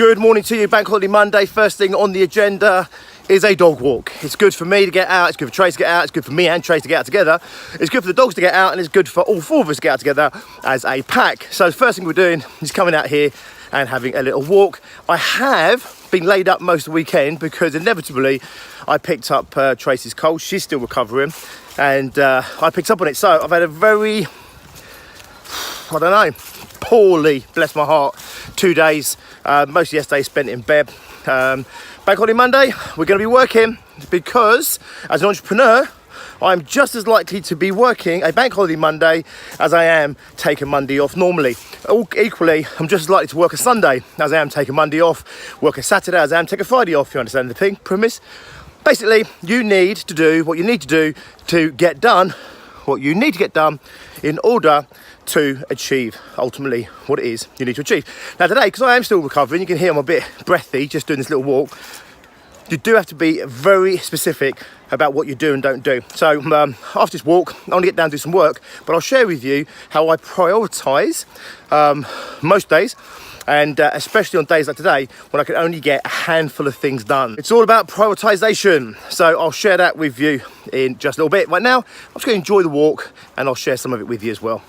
Good morning to you. Bank Holiday Monday. First thing on the agenda is a dog walk. It's good for me to get out, it's good for Trace to get out, it's good for me and Trace to get out together, it's good for the dogs to get out, and it's good for all four of us to get out together as a pack. So the first thing we're doing is coming out here and having a little walk. I have been laid up most of the weekend because inevitably I picked up Trace's cold. She's still recovering, and I picked up on it. So I've had a very, I don't know, poorly, bless my heart, 2 days. Most of yesterday spent in bed. Bank Holiday Monday, we're going to be working because as an entrepreneur, I'm just as likely to be working a Bank Holiday Monday as I am taking Monday off normally. Equally, I'm just as likely to work a Sunday as I am taking Monday off, work a Saturday as I am taking Friday off. You understand the premise? Basically, you need to do what you need to do to get done what you need to get done in order to achieve ultimately what it is you need to achieve. Now today, because I am still recovering, you can hear I'm a bit breathy just doing this little walk. You do have to be very specific about what you do and don't do. So after this walk, I want to get down and do some work, but I'll share with you how I prioritise most days, and especially on days like today when I can only get a handful of things done. It's all about prioritisation. So I'll share that with you in just a little bit. Right now, I'm just going to enjoy the walk and I'll share some of it with you as well.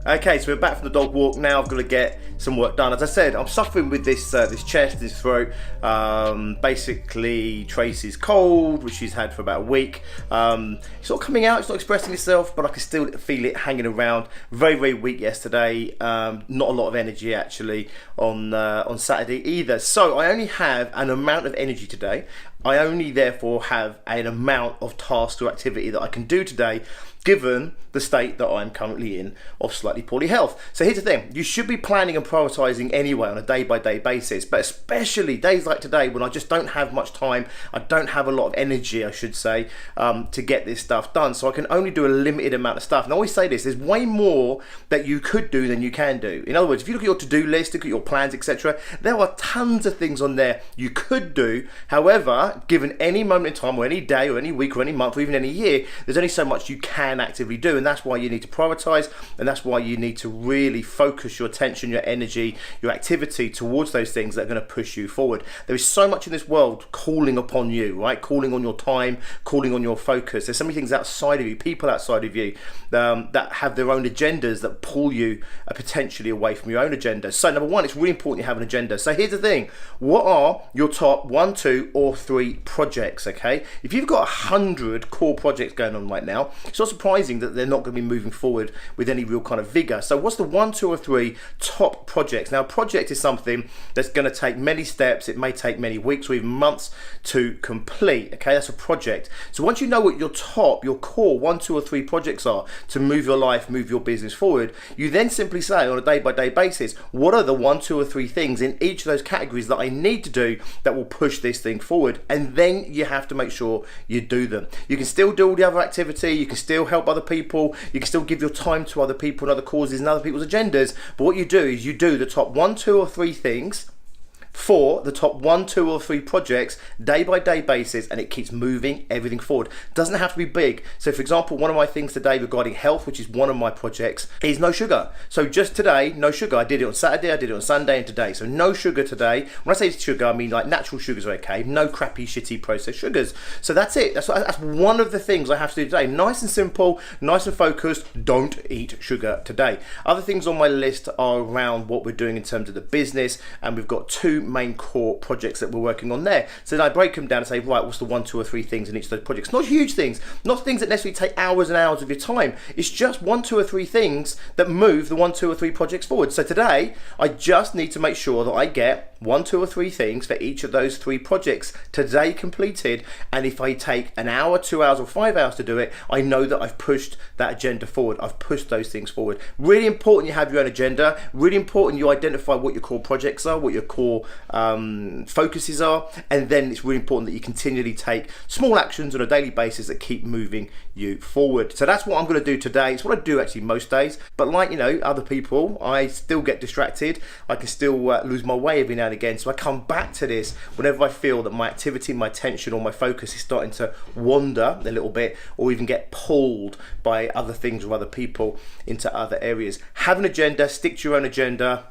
Okay, so we're back from the dog walk. Now I've got to get some work done. As I said, I'm suffering with this this chest, this throat. Basically, Tracy's cold, which she's had for about a week. It's not coming out, it's not expressing itself, but I can still feel it hanging around. Very, very weak yesterday. Not a lot of energy actually on Saturday either. So I only have an amount of energy today. I only therefore have an amount of task or activity that I can do today, given the state that I'm currently in of slightly poorly health. So here's the thing, you should be planning and prioritising anyway on a day-by-day basis, but especially days like today when I just don't have much time, I don't have a lot of energy, I should say, to get this stuff done. So I can only do a limited amount of stuff. And I always say this, there's way more that you could do than you can do. In other words, if you look at your to-do list, look at your plans, etc., there are tons of things on there you could do. However, given any moment in time or any day or any week or any month or even any year, there's only so much you can actively do, and that's why you need to prioritize, and that's why you need to really focus your attention, your energy, your activity towards those things that are going to push you forward. There is so much in this world calling upon you, right? Calling on your time, calling on your focus. There's so many things outside of you, people outside of you that have their own agendas that pull you potentially away from your own agenda. So number one, it's really important you have an agenda. So here's the thing, what are your top 1, 2 or 3 projects? Okay, if you've got 100 core projects going on right now, it's not surprising that they're not going to be moving forward with any real kind of vigor. So what's the 1, 2 or 3 top projects? Now a project is something that's going to take many steps. It may take many weeks or even months to complete. Okay, that's a project. So once you know what your core 1, 2 or 3 projects are to move your life, move your business forward, you then simply say on a day-by-day basis, what are the 1, 2 or 3 things in each of those categories that I need to do that will push this thing forward? And then you have to make sure you do them. You can still do all the other activity, you can still help other people, you can still give your time to other people and other causes and other people's agendas, but what you do is you do the top 1, 2 or 3 things for the top 1, 2 or 3 projects day by day basis, and it keeps moving everything forward. Doesn't have to be big. So for example, one of my things today regarding health, which is one of my projects, is no sugar. So just today, no sugar. I did it on Saturday, I did it on Sunday and today. So no sugar today. When I say sugar, I mean like natural sugars are okay. No crappy, shitty processed sugars. So that's it. That's one of the things I have to do today. Nice and simple, nice and focused. Don't eat sugar today. Other things on my list are around what we're doing in terms of the business, and we've got 2 main core projects that we're working on there. So then I break them down and say, right, what's the 1, 2 or 3 things in each of those projects? Not huge things, not things that necessarily take hours and hours of your time. It's just 1, 2 or 3 things that move the 1, 2 or 3 projects forward. So today I just need to make sure that I get 1, 2 or 3 things for each of those 3 projects today completed. And if I take an hour, 2 hours or 5 hours to do it, I know that I've pushed that agenda forward. I've pushed those things forward. Really important you have your own agenda. Really important you identify what your core projects are, what your core focuses are. And then it's really important that you continually take small actions on a daily basis that keep moving you forward. So that's what I'm going to do today. It's what I do actually most days. But like, other people, I still get distracted. I can still lose my way every now and again. So I come back to this whenever I feel that my activity, my attention or my focus is starting to wander a little bit, or even get pulled by other things or other people into other areas. Have an agenda, stick to your own agenda,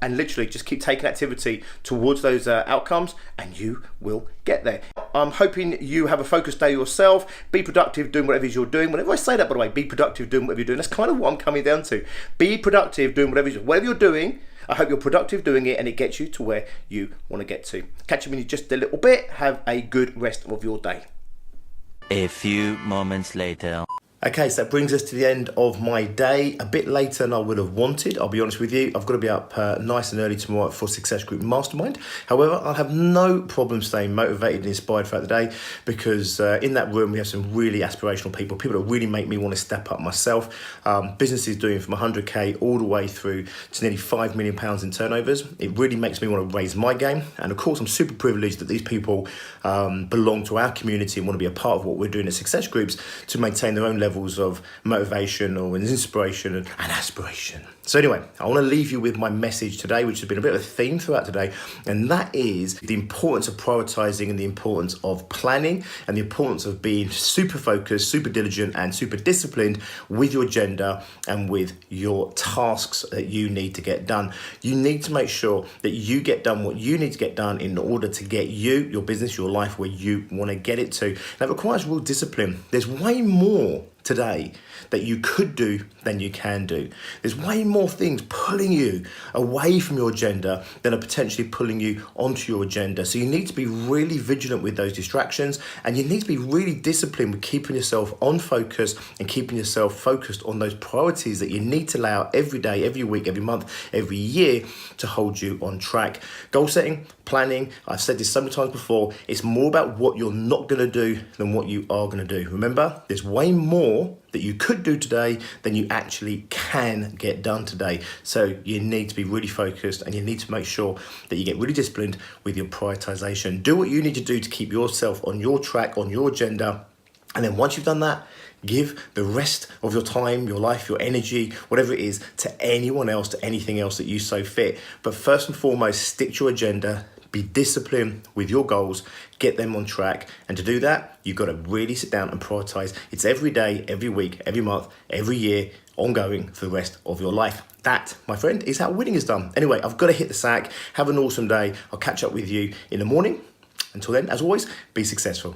and literally just keep taking activity towards those outcomes, and you will get there. I'm hoping you have a focused day yourself. Be productive doing whatever it is you're doing. Whenever I say that, by the way, be productive doing whatever you're doing, that's kind of what I'm coming down to. Be productive doing whatever you're doing. I hope you're productive doing it and it gets you to where you want to get to. Catch you in just a little bit. Have a good rest of your day. A few moments later. Okay, so that brings us to the end of my day. A bit later than I would have wanted, I'll be honest with you. I've got to be up nice and early tomorrow for Success Group Mastermind. However, I'll have no problem staying motivated and inspired throughout the day, because in that room we have some really aspirational people that really make me want to step up myself. Businesses doing from 100k all the way through to nearly £5 million in turnovers. It really makes me want to raise my game. And of course, I'm super privileged that these people belong to our community and want to be a part of what we're doing at Success Groups to maintain their own levels of motivation or inspiration and aspiration. So anyway, I want to leave you with my message today, which has been a bit of a theme throughout today, and that is the importance of prioritizing and the importance of planning and the importance of being super focused, super diligent and super disciplined with your agenda and with your tasks that you need to get done. You need to make sure that you get done what you need to get done in order to get you, your business, your life where you want to get it to. That requires real discipline. There's way more today that you could do than you can do. There's way more things pulling you away from your agenda than are potentially pulling you onto your agenda. So you need to be really vigilant with those distractions, and you need to be really disciplined with keeping yourself on focus and keeping yourself focused on those priorities that you need to lay out every day, every week, every month, every year to hold you on track. Goal setting, planning, I've said this so many times before, it's more about what you're not going to do than what you are going to do. Remember, there's way more that you could do today than you actually can get done today. So you need to be really focused, and you need to make sure that you get really disciplined with your prioritization. Do what you need to do to keep yourself on your track, on your agenda. And then once you've done that, give the rest of your time, your life, your energy, whatever it is, to anyone else, to anything else that you so fit. But first and foremost, stick to your agenda. Be disciplined with your goals, get them on track. And to do that, you've got to really sit down and prioritize. It's every day, every week, every month, every year, ongoing for the rest of your life. That, my friend, is how winning is done. Anyway, I've got to hit the sack. Have an awesome day. I'll catch up with you in the morning. Until then, as always, be successful.